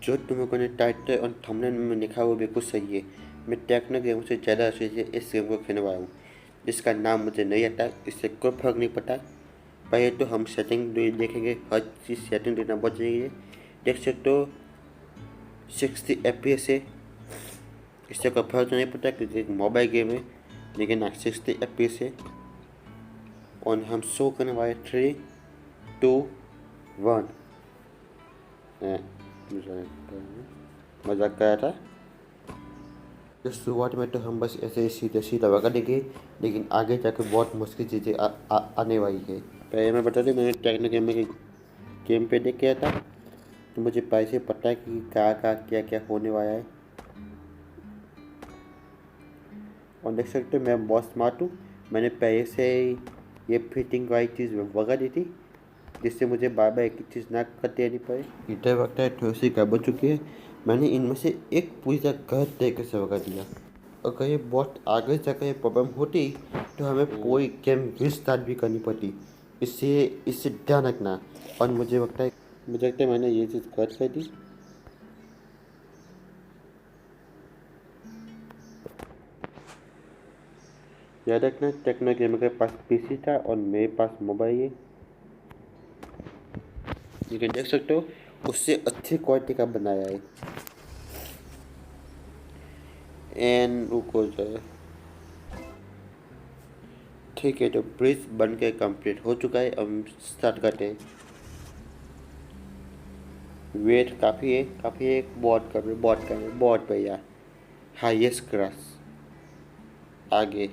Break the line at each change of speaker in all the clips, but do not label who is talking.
जो तुम लोगों ने टाइटल और थंबनेल में लिखा वो बिल्कुल सही है। मैं टेक्नो गेम से ज़्यादा अच्छे से इस गेम को खेलने वाला हूँ, जिसका नाम मुझे नहीं आता। इससे कोई फर्क नहीं पड़ता। पहले तो हम सेटिंग देखेंगे, हर चीज़ सेटिंग देना बहुत जरूरी है। देख सकते हो 60 FPS है। इससे कोई फर्क नहीं पड़ता क्योंकि एक मोबाइल गेम है, लेकिन 60 FPS है। और हम शो करने वाले 3, 2, 1। मजाक कर रहा था। तो शुरुआत में तो हम बस ऐसे ही सीधे सीधा भगा देंगे, लेकिन आगे जाकर बहुत मुश्किल चीज़ें आने वाली है। पहले मैं बता दूँ, मैंने टेक्नो गेम पे देख किया था, तो मुझे पहले से पता है कि कहाँ कहाँ क्या क्या होने वाला है। और देख सकते हो मैं बहुत स्मार्ट हूँ। मैंने पहले से ये फिटिंग वाली चीज़ भगा दी थी, जिससे मुझे बार बार एक ही चीज़ ना करते रहनी पड़े। इधर वक्त है थोड़ी सी गड़बड़ चुकी है। मैंने इनमें से एक पूरी तरह गलत तरीके से भगा दिया। अगर ये बहुत आगे जाकर ये प्रॉब्लम होती तो हमें पूरी गेम रिस्टार्ट भी करनी पड़ती। इससे ध्यान रखना। और मुझे लगता है मैंने ये चीज़ गलत कर दी। याद रखना, टेक्नो गेमर के पास पीसी था और मेरे पास मोबाइल है। लेकिन देख सकते हो उससे अच्छी क्वालिटी का बनाया है। एंड रुको जाए, ठीक है। तो ब्रिज बन के कंप्लीट हो चुका है। अब स्टार्ट करते हैं। वेट काफ़ी है। बहुत भैया। हाईएस्ट क्लास आगे।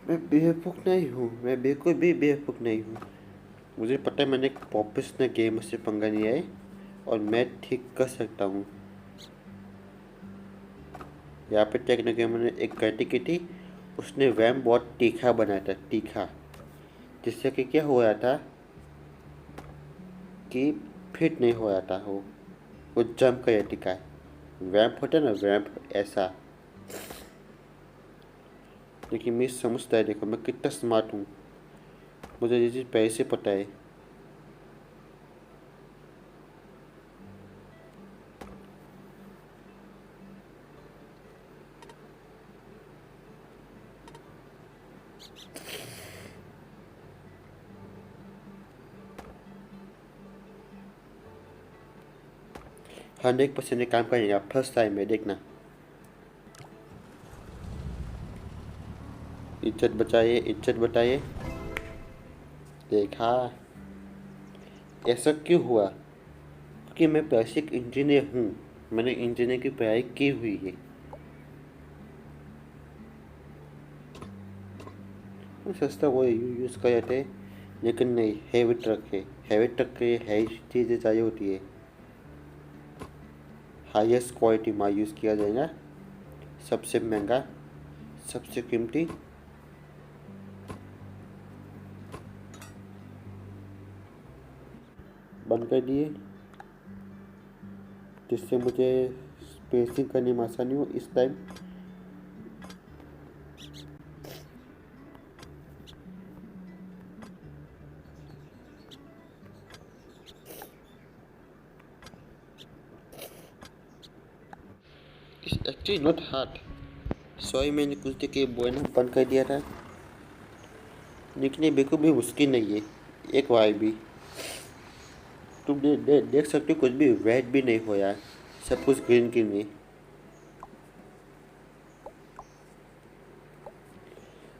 मैं बेवकूफ़ नहीं हूँ, मैं बिल्कुल भी बेवकूफ़ नहीं हूँ। मुझे पता है मैंने एक प्रोफेशनल गेमर से पंगा लिया है और मैं ठीक कर सकता हूँ। यहाँ पे टेक्नो गेमर ने एक गलती की थी। उसने वैम बहुत तीखा बनाया था, तीखा, जिससे कि क्या हो रहा था कि फिट नहीं हो रहा था। वो जंप कर जाती का वैम्प होता है ना, वैम्प ऐसा। लेकिन मैं समझता है, देखो मैं कितना स्मार्ट हूँ। मुझे ये चीज़ पहले से पता है। हाँ, 100% काम करेगा फर्स्ट टाइम में, देखना। इज्जत बताइए। देखा, ऐसा क्यों हुआ? क्योंकि मैं बेसिक इंजीनियर हूँ। मैंने इंजीनियर की पढ़ाई की हुई है। सस्ता वो यूज़ कर जाते हैं, लेकिन नहीं, हैवी ट्रक है। हैवी ट्रक के हैवी चीज़ें चाहिए होती है। हाईएस्ट क्वालिटी माल यूज़ किया जाएगा, सबसे महंगा, सबसे कीमती। बंद कर दिए, जिससे मुझे स्पेसिंग करने में आसानी हो इस time. It's actually not hard. Sorry, मैंने कुछ देर के बोलना बंद कर दिया था। लेकिन ये बिल्कुल भी मुश्किल नहीं है, एक बार भी। तुम देख सकते हो कुछ भी रेड भी नहीं हो यार, सब कुछ ग्रीन ग्रीन है।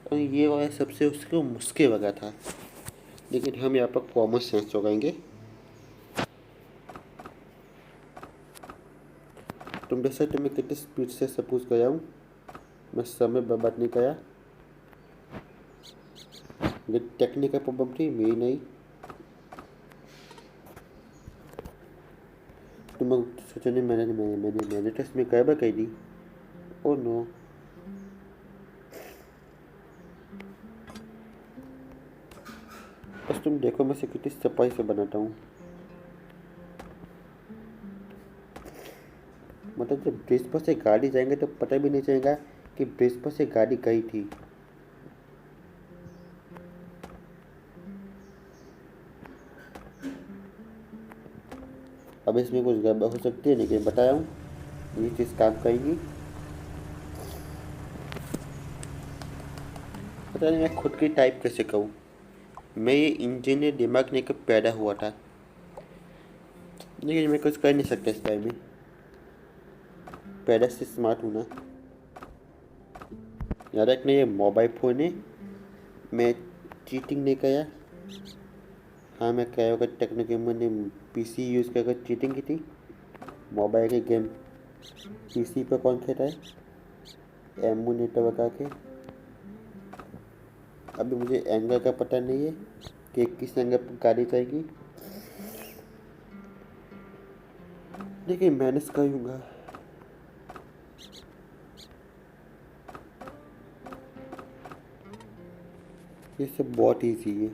और ये वाला सबसे उसको मुश्किल लगा था, लेकिन हम यहाँ पर कॉमन सेंस लगाएंगे। तुम देख सकते हो मैं कितनी स्पीड से सब कुछ गया हूँ। मैं समय बर्बाद नहीं किया। ये टेक्निकल प्रॉब्लम थी, मेरी नहीं। तुम सोचो नहीं, मैंने तो इसमें कई बार कह दी। Oh no. बस तुम देखो मैं से कितनी सफाई से बनाता हूँ। मतलब जब ब्रिज पर से गाड़ी जाएंगे तो पता भी नहीं चलेगा कि ब्रिज पर से गाड़ी गई थी। अब इसमें कुछ गड़बड़ हो सकती है, लेकिन बताया हूँ ये चीज़ काम करेगी। पता नहीं मैं खुद की टाइप कैसे कहूँ। मैं ये इंजीनियर दिमाग लेकर पैदा हुआ था, लेकिन मैं कुछ कर नहीं सकता इस टाइम में। पैदा से स्मार्ट हूँ ना। याद रखना ये मोबाइल फ़ोन है, मैं चीटिंग नहीं किया। हाँ मैं क्या होगा, टेक्नो गेमर ने पीसी यूज़ करके चीटिंग की थी। मोबाइल के गेम पीसी पर कौन खेलता है एमुलेटर लगा के। अभी मुझे एंगल का पता नहीं है कि किस एंगल पर गाड़ी जाएगी, लेकिन मैनेज करूँगा। ये सब बहुत ईजी है।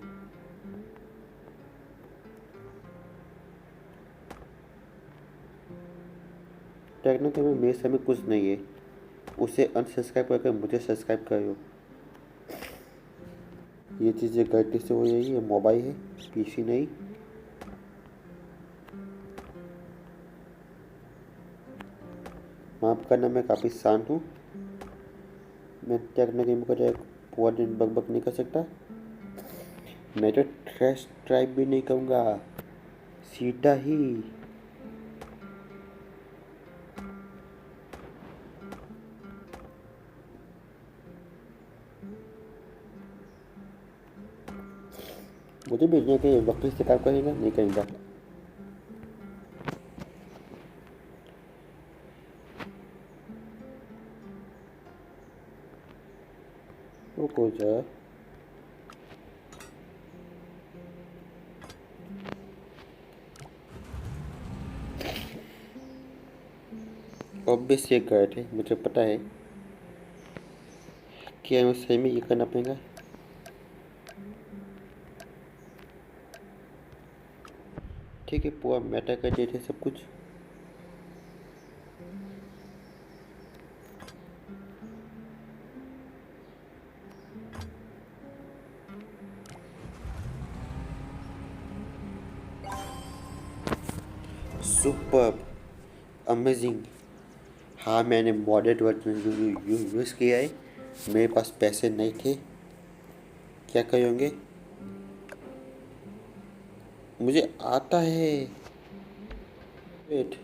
टेक्नो गेमर मेरे समय कुछ नहीं है, उसे अनसब्सक्राइब करके मुझे सब्सक्राइब करो। ये चीज़ें गलती से हो रही है, मोबाइल है पीसी नहीं। माफ़ करना, मैं काफ़ी शांत हूँ। मैं टेक्नो गेम को जो पूरा दिन बकबक नहीं कर सकता। मैं तो ट्रैश ड्राइव भी नहीं कहूँगा, सीधा ही। मुझे भी नहीं कि वक्त से काम करेगा नहीं करेगा। वो को जा ऑब्वियस ये गए थे, मुझे पता है कि हमें सही में ये करना पड़ेगा। ठीक है, पूरा मेटा कर दिए थे सब कुछ। Super amazing. हाँ मैंने मॉडर्न वर्जन यूज़ किया है। मेरे पास पैसे नहीं थे, क्या करोगे। मुझे आता है। Wait,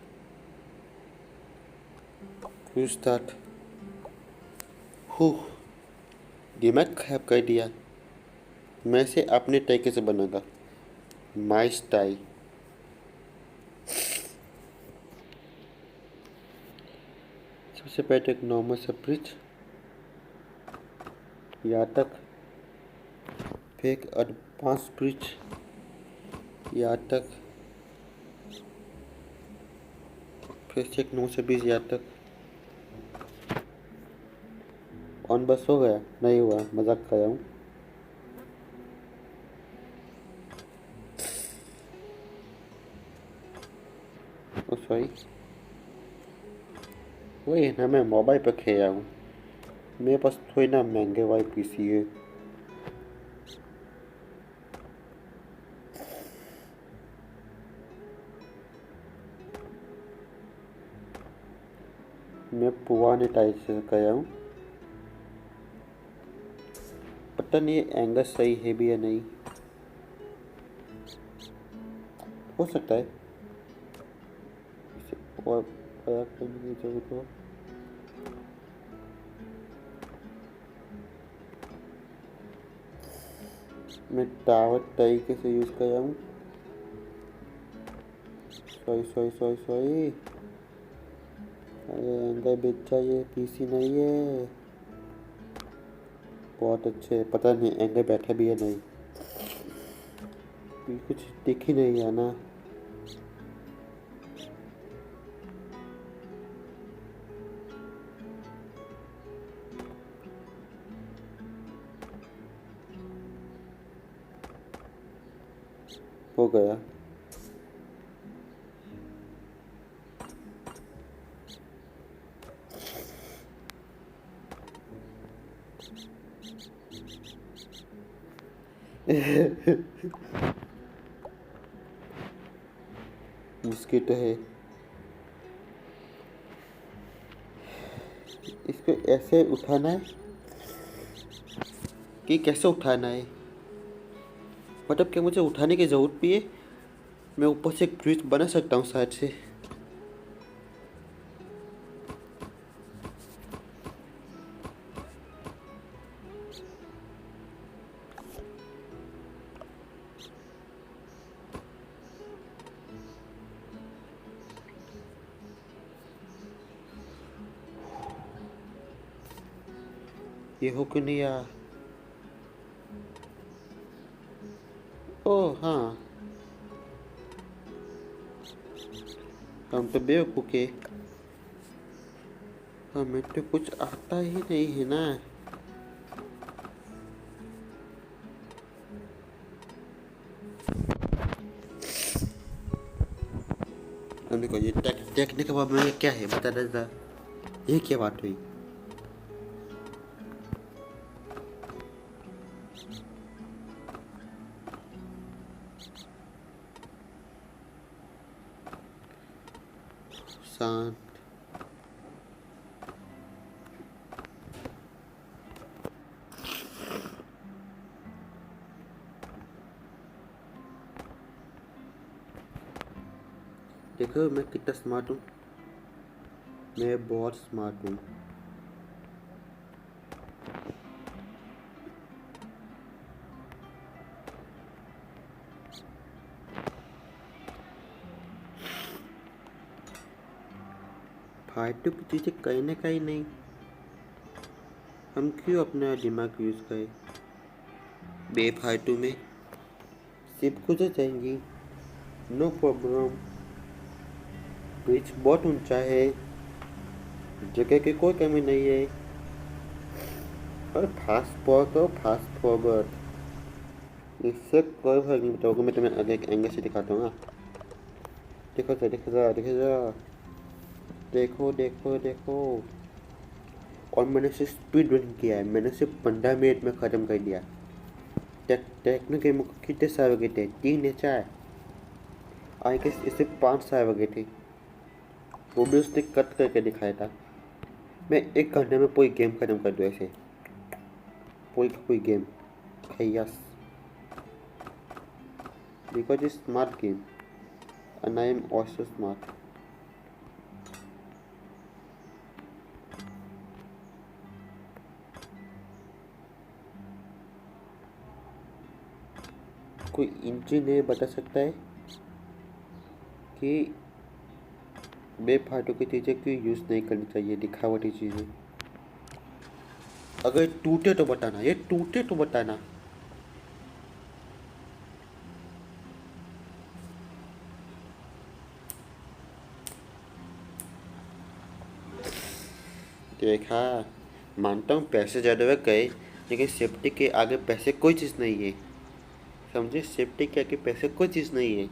start. हूँ, दिमाग खराब कर दिया। मैं से अपने तरीके से बनाऊंगा, माई स्टाइल। सबसे पहले एक नॉर्मल सा ब्रिज यहाँ तक, फिर एक एडवांस ब्रिज यहाँ तक, फिर से एक 9 से 20 यहाँ तक। ऑन बस हो गया? नहीं हुआ, मजाक कर रहा हूँ। ओ सॉरी, वही ना, मैं मोबाइल पर खेल रहा हूँ। मेरे पास थोड़ी ना महंगे वाली पीसी है। मैं पुराने टाइप से कर रहा हूँ। पता नहीं एंगल सही है भी या नहीं, हो सकता है इसे और बड़ा करने की जरूरत हो। मैं टावर तरीके से यूज़ कर रहा हूँ। Sorry sorry sorry sorry. अरे एंगल बेचा, ये पीसी नहीं है। बहुत अच्छे, पता नहीं एंगल बैठा भी है नहीं, कुछ दिख ही नहीं है ना। हो गया। मस्कीटो है। इसको ऐसे उठाना है कि कैसे उठाना है, मतलब क्या मुझे उठाने की ज़रूरत भी है? मैं ऊपर से एक ब्रिज बना सकता हूँ शायद से। ये हो क्यों नहीं यार? ओह हाँ, हम तो बेवकूफ़ है, हमें तो कुछ आता ही नहीं है ना। हमने को ये टेक्निक के बारे में क्या है बता दे, ये क्या बात हुई? शांत। देखो मैं कितना स्मार्ट हूँ, मैं बहुत स्मार्ट हूँ। फालतू की चीज़ें कहीं ना कहीं नहीं, हम क्यों अपना दिमाग यूज़ करें बेफालतू में? सिर्फ गुजर जाएंगी, नो प्रॉब्लम। ब्रिज बहुत ऊंचा है, जगह की कोई कमी नहीं है। और फास्ट फॉरवर्ड करो, फास्ट फॉरवर्ड, इससे कोई फर्क नहीं पड़ता। मैं तुम्हें आगे एंगल से दिखाता हूँ ना। देखो तो, देखो जरा, देखो जरा, देखो देखो देखो। और मैंने सिर्फ स्पीड रन किया है, मैंने सिर्फ 15 मिनट में ख़त्म कर दिया। टेक्नो गेम को कितने साल हो गए थे? 3 या 4? आई गेस इससे 5 साल हो गए थे। वो भी उसने कट करके दिखाया था। मैं 1 घंटे में पूरी गेम ख़त्म कर दूँ ऐसे, पूरी game. Yes, because it's smart game and I am also smart. कोई इंजीनियर बता सकता है कि बेफालतू की चीज़ें क्यों यूज़ नहीं करनी चाहिए, दिखावटी चीज़ें? अगर टूटे तो बताना, ये टूटे तो बताना। देखा, मानता हूँ पैसे ज़्यादा गए, लेकिन सेफ्टी के आगे पैसे कोई चीज़ नहीं है। समझे? सेफ्टी के आगे पैसे कोई चीज़ नहीं है।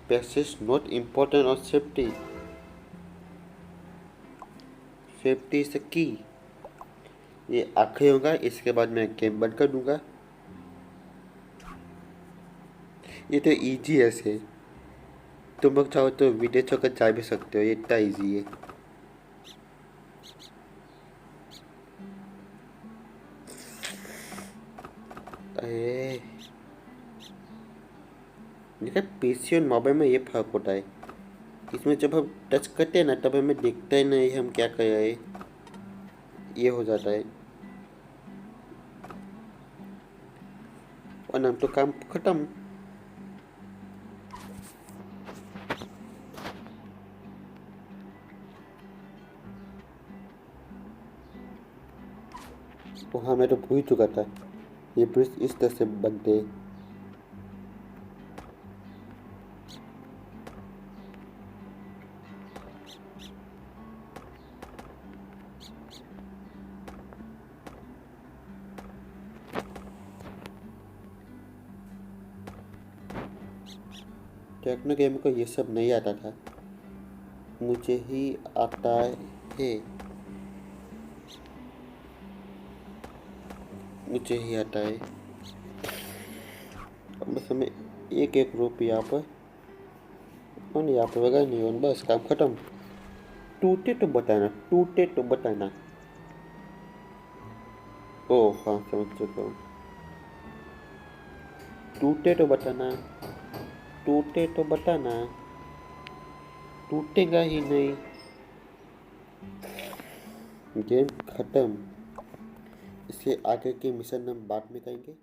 पैसे इज नॉट इम्पोर्टेंट और safety, safety is the key. ये आखिरी होगा, इसके बाद मैं गेम बंद कर दूंगा। ये तो ईजी ऐसे, तुम लोग चाहो तो वीडियो छोड़कर जा भी सकते हो, ये इतना ईजी है। अरे देखा, पीसी और मोबाइल में ये फर्क होता है, इसमें जब हम टच करते हैं ना तब हमें दिखता ही नहीं हम क्या कर रहे हैं, ये हो जाता है। और नाम तो काम खत्म। तो हाँ, मैं तो भूल चुका था, ये ब्रिज इस तरह से बनते हैं। टेक्नो गेम को ये सब नहीं आता था, मुझे ही आता है, मुझे ही आता है। अब बस हमें एक एक रुपया पर और यहाँ पे वगैरह नहीं, और बस काम खत्म। टूटे तो बताना, टूटे तो बताना। ओह हाँ, समझ चुका हूँ। टूटे तो बताना, टूटे तो बताना, टूटेगा ही नहीं। गेम खत्म। इसके आगे के मिशन हम बाद में करेंगे।